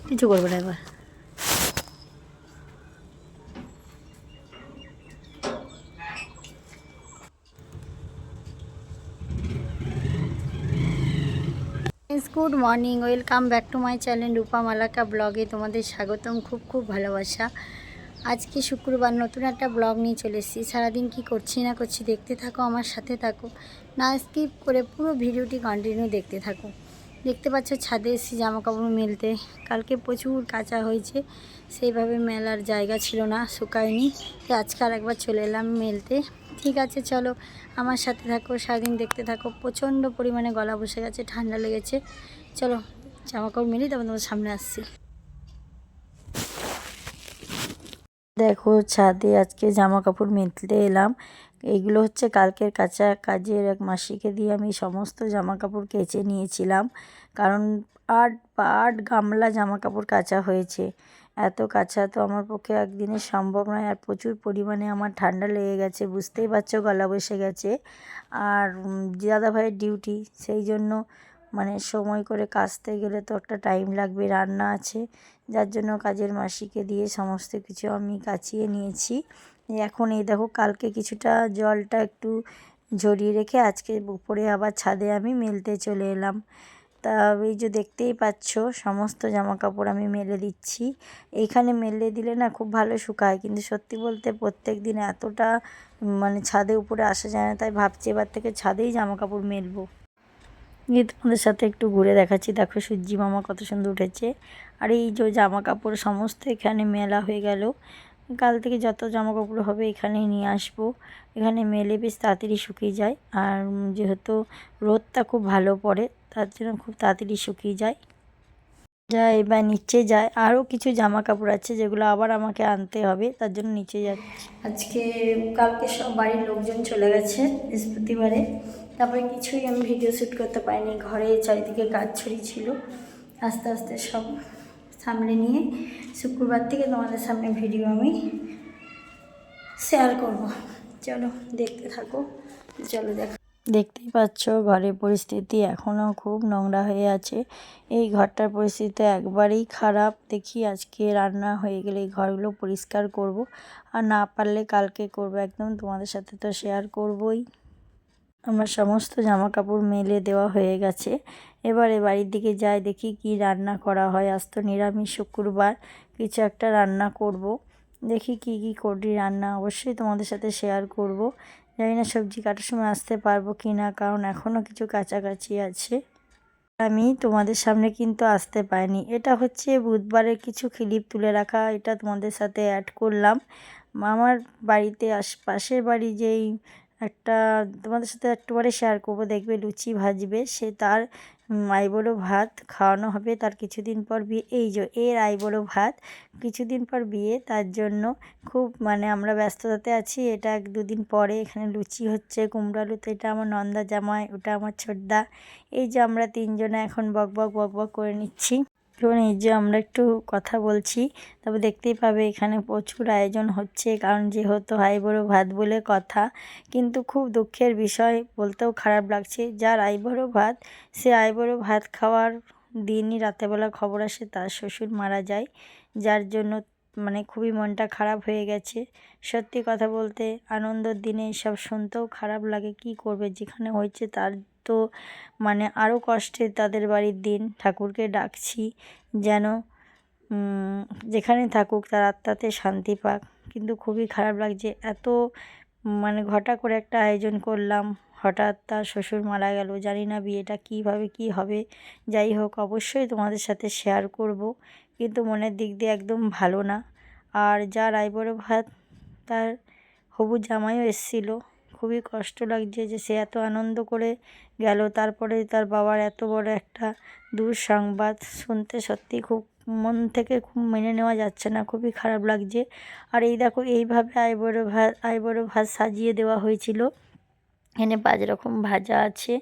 কিছু করবো না এবার। Good morning, welcome back to my channel Rupa Malaka ব্লগে তোমাদের স্বাগতম। খুব খুব ভালোবাসা। আজকে শুক্রবার নতুন একটা ব্লগ নিয়ে চলে এসেছি। সারাদিন কি করছি না করছি দেখতে থাকো, আমার সাথে থাকো, না স্কিপ করে পুরো ভিডিওটি কন্টিনিউ দেখতে থাকো। দেখতে পাচ্ছ ছাদে এসেছি জামা কাপড় মেলতে। কালকে প্রচুর কাঁচা হয়েছে, সেইভাবে মেলার জায়গা ছিল না, শুকায়নি। তো আজকে আর একবার চলে এলাম মেলতে। ঠিক আছে চলো আমার সাথে থাকো, সারাদিন দেখতে থাকো। প্রচণ্ড পরিমাণে গলা বসে গেছে, ঠান্ডা লেগেছে। চলো জামা কাপড় মেলি, তারপর তোমার সামনে আসছি। দেখো ছাদে আজকে জামা কাপড় মেলতে এলাম। এইগুলো হচ্ছে কালকের কাঁচা, কাজের এক মাসিকে দিয়ে আমি সমস্ত জামা কাপড় কেচে নিয়েছিলাম। কারণ আট গামলা জামা কাপড় কাচা হয়েছে। এত কাচা তো আমার পক্ষে একদিনে সম্ভব নয়। আর প্রচুর পরিমাণে আমার ঠান্ডা লেগে গেছে, বুঝতেই পারছো, গলা বসে গেছে। আর দাদাভাইয়ের ডিউটি, সেই জন্য মানে সময় করে কাচতে গেলে তো একটা টাইম লাগবে, রান্না আছে, যার জন্য কাজের মাসিকে দিয়ে সমস্ত কিছু আমি কাচিয়ে নিয়েছি। এখন এই দেখো কালকে কিছুটা জলটা একটু ঝরিয়ে রেখে আজকে উপরে আবার ছাদে আমি মেলতে চলে এলাম। তা এই যে দেখতেই পাচ্ছ সমস্ত জামা কাপড় আমি মেলে দিচ্ছি। এইখানে মেলে দিলে না খুব ভালো শুকায়, কিন্তু সত্যি বলতে প্রত্যেক দিন এতটা মানে ছাদে উপরে আসা যায় না, তাই ভাবছি এবার থেকে ছাদেই জামা কাপড় মেলবো। গিয়ে তোমাদের সাথে একটু ঘুরে দেখাচ্ছি। দেখো সূর্যি মামা কত সুন্দর উঠেছে। আর এই যে জামা কাপড় সমস্ত এখানে মেলা হয়ে গেল। কাল থেকে যত জামা কাপড় হবে এখানেই নিয়ে আসবো। এখানে মেলে বেশ তাড়াতাড়ি শুকিয়ে যায়। আর যেহেতু রোদটা খুব ভালো পড়ে, তার জন্য খুব তাড়াতাড়ি শুকিয়ে যায়। যায় এবার নিচে যায়। আরও কিছু জামা কাপড় আছে যেগুলো আবার আমাকে আনতে হবে, তার জন্য নিচে যাচ্ছি। আজকে কালকে সব বাড়ির লোকজন চলে গেছে বৃহস্পতিবারে, তারপরে কিছুই আমি ভিডিও শ্যুট করতে পারিনি। ঘরে চারিদিকে কাজ ছড়ি ছিল, আস্তে আস্তে সব সামলে নিয়ে শুক্রবার থেকে তোমাদের সামনে ভিডিও আমি শেয়ার করব। চলো দেখতে থাকো। চলো দেখতেই পাচ্ছ ঘরের পরিস্থিতি এখনও খুব নোংরা হয়ে আছে। এই ঘরটার পরিস্থিতি একবারেই খারাপ। দেখি আজকে রান্না হয়ে গেলে এই ঘরগুলো পরিষ্কার করব, আর না পারলে কালকে করব। একদম তোমাদের সাথে তো শেয়ার করবই। আমার সমস্ত জামা কাপড় মেলে দেওয়া হয়ে গেছে। এবারে বাড়ির দিকে যাই, দেখি কি রান্না করা হয়। আজ তো নিরামিষ শুক্রবার, কিছু একটা রান্না করব। দেখি কি কি করি রান্না, অবশ্যই তোমাদের সাথে শেয়ার করব। জানি না সবজি কাটার সময় আসতে পারবো কি না, কারণ এখনও কিছু কাছাকাছি আছে। আমি তোমাদের সামনে কিন্তু আসতে পারিনি। এটা হচ্ছে বুধবারের কিছু ক্লিপ তুলে রাখা, এটা তোমাদের সাথে অ্যাড করলাম। আমার বাড়িতে পাশের বাড়ি যেই একটা তোমাদের সাথে একটু পরে শেয়ার করবো, দেখবে লুচি ভাজবে, সে তার আইবুড়ো ভাত খাওয়ানো হবে। তার কিছুদিন পর বিয়ে, এই যে এর আইবুড়ো ভাত কিছুদিন পর বিয়ে, তার জন্য খুব মানে আমরা ব্যস্ততাতে আছি। এটা 1-2 দিন পরে এখানে লুচি হচ্ছে, কুমড়ো আলু। তো এটা আমার নন্দা জামাই, ওটা আমার ছোটদা। এই যে আমরা তিনজনে এখন বক বক করে নিচ্ছি। এবং এই যে আমরা একটু কথা বলছি, তবে দেখতেই পাবে এখানে প্রচুর আয়োজন হচ্ছে, কারণ যেহেতু আইবুড়ো ভাত বলে কথা। কিন্তু খুব দুঃখের বিষয়, বলতেও খারাপ লাগছে, যার আইবুড়ো ভাত, সে আইবুড়ো ভাত খাওয়ার দিনই রাতেরবেলা খবর আসে তার শ্বশুর মারা যায়, যার জন্য মানে খুবই মনটা খারাপ হয়ে গেছে। সত্যি কথা বলতে আনন্দের দিনে এসব শুনতেও খারাপ লাগে। কি করবে, যেখানে হয়েছে তার তো মানে আরও কষ্টের তাদের বাড়ির দিন। ঠাকুরকে ডাকছি যেন যেখানে থাকুক তার আত্মাতে শান্তি পাক। কিন্তু খুবই খারাপ লাগছে, এত মানে ঘটা করে একটা আয়োজন করলাম, হঠাৎ তার শ্বশুর মারা গেল। জানি না বিয়েটা কীভাবে কী হবে। যাই হোক, অবশ্যই তোমাদের সাথে শেয়ার করব, কিন্তু মনের দিক দিয়ে একদম ভালো না। আর যার আইবুড়ো ভাত, তার হবু জামাইও এসেছিলো। খুবই কষ্ট লাগছে যে সে এত আনন্দ করে গেল, তারপরে তার বাবার এত বড় একটা দুঃসংবাদ শুনতে সত্যি খুব মন থেকে খুব মেনে নেওয়া যাচ্ছে না, খুবই খারাপ লাগছে। আর এই দেখো এইভাবে আইবুড়ো ভাত সাজিয়ে দেওয়া হয়েছিল। এখানে 5 রকম ভাজা আছে।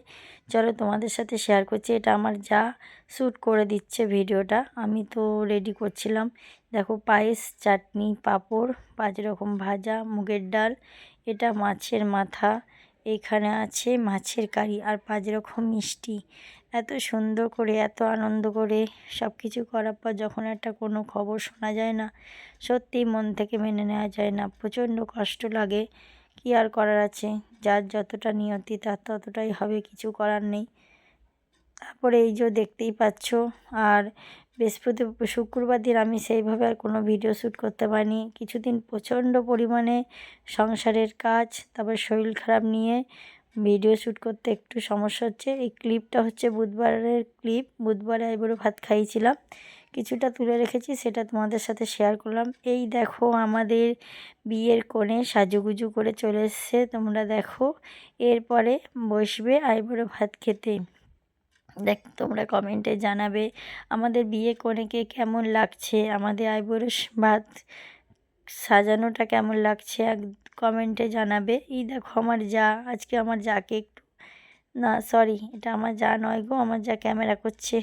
চলো তোমাদের সাথে শেয়ার করছি। এটা আমার যা শ্যুট করে দিচ্ছে ভিডিওটা, আমি তো রেডি করছিলাম। দেখো পায়েস, চাটনি, পাঁপড়, 5 রকম ভাজা, মুগের ডাল, এটা মাছের মাথা, এখানে আছে মাছের কারি, আর 5 রকম মিষ্টি। এত সুন্দর করে এত আনন্দ করে সব কিছু করার পর যখন একটা কোনো খবর শোনা যায় না, সত্যিই মন থেকে মেনে নেওয়া যায় না, প্রচণ্ড কষ্ট লাগে। কী আর করার আছে, যার যতটা নিয়তি তার ততটাই হবে, কিছু করার নেই। তারপরে এই যে দেখতেই পাচ্ছ, আর শুক্রবার দিন আমি সেইভাবে আর কোনো ভিডিও শ্যুট করতে পারিনি। কিছুদিন প্রচণ্ড পরিমাণে সংসারের কাজ, তারপর শরীর খারাপ নিয়ে ভিডিও শ্যুট করতে একটু সমস্যা হচ্ছে। এই ক্লিপটা হচ্ছে বুধবারের ক্লিপ, বুধবারে আইবুড়ো ভাত খাইয়েছিলাম, কিছুটা তুলে রেখেছি, সেটা তোমাদের সাথে শেয়ার করলাম। এই দেখো আমাদের বিয়ের কোণে সাজুগুজু করে চলে এসছে, তোমরা দেখো। এরপরে বসবে আইবুড়ো ভাত খেতে। তোমরা কমেন্টে জানাবে আমাদের বিয়ে কনেকে কেমন লাগছে, আমাদের আইবুড়ো ভাত সাজানোটা কেমন লাগছে, এক কমেন্টে জানাবে। এই দেখো আমার যা, আজকে আমার যাকে একটু, না সরি, এটা আমার যা নয় গো, আমার যা ক্যামেরা করছে,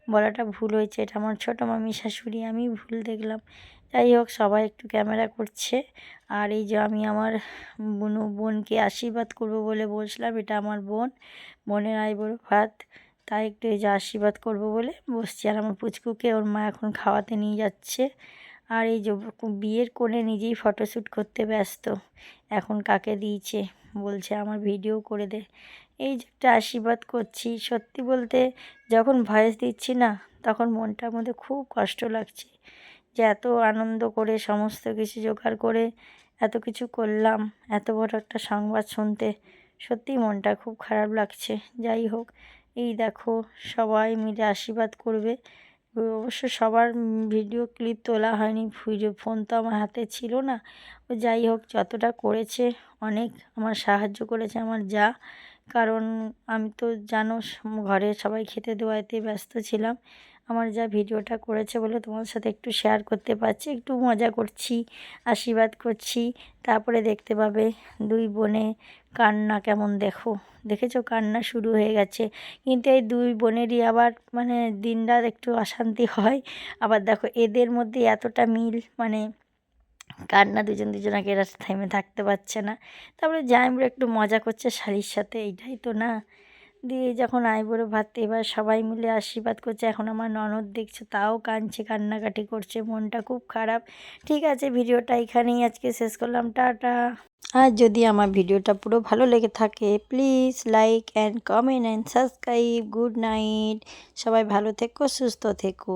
বলাটা ভুল হয়েছে, এটা আমার ছোটো মামি শাশুড়ি, আমি ভুল দেখলাম। যাই হোক, সবাই একটু ক্যামেরা করছে। আর এই যে আমি আমার বোনকে আশীর্বাদ করব বলে বসলাম, এটা আমার বোনের আইবুড়ো ভাত, তাই একটু এই যে আশীর্বাদ করব বলে বসছি। আর আমার পুচকুকে ওর মা এখন খাওয়াতে নিয়ে যাচ্ছে। আর এই যে বিয়ের কোণে নিজেই ফটোশ্যুট করতে ব্যস্ত, এখন কাকে দিয়েছে বলছে আমার ভিডিও করে দে। এই যে একটা আশীর্বাদ করছি, সত্যি বলতে যখন ভয়েস দিচ্ছি না, তখন মনটার মধ্যে খুব কষ্ট লাগছে যে এত আনন্দ করে সমস্ত কিছু জোগাড় করে এত কিছু করলাম, এত বড় একটা সংবাদ শুনতে সত্যিই মনটা খুব খারাপ লাগছে। যাই হোক, এই দেখো সবাই মিলে আশীর্বাদ করবে। অবশ্য সবার ভিডিও ক্লিপ তোলা হয়নি, ফোন তো আমার হাতে ছিল না। ও যাই হোক, যতটা করেছে অনেক আমার সাহায্য করেছে আমার যা, কারণ আমি তো জানো ঘরে সবাই খেতে দেওয়াতে ব্যস্ত ছিলাম। আমার যা ভিডিওটা করেছে বলে তোমার সাথে একটু শেয়ার করতে পারছি, একটু মজা করছি, আশীর্বাদ করছি। তারপরে দেখতে পাবে দুই বোনে কান্না কেমন, দেখেছো কান্না শুরু হয়ে গেছে। কিন্তু এই দুই বোনেরই আবার মানে দিনরাত একটু অশান্তি হয়। আবার দেখো এদের মধ্যে এতটা মিল, মানে কান্না দুজন দুজনাকে, এরা থেমে থাকতে পারছে না। তারপরে জামাইবাবু একটু মজা করছে শালির সাথে, এইটাই তো না। দিয়ে যখন আইবুড়ো ভাত এবার সবাই মিলে আশীর্বাদ করছে, এখন আমার ননদ দেখছে তাও কাঁদছে, কান্নাকাটি করছে, মনটা খুব খারাপ। ঠিক আছে, ভিডিওটা এখানেই আজকে শেষ করলাম, টাটা। আর যদি আমার ভিডিওটা পুরো ভালো লেগে থাকে please like and comment and subscribe. Good night, সবাই ভালো থেকো, সুস্থ থেকো।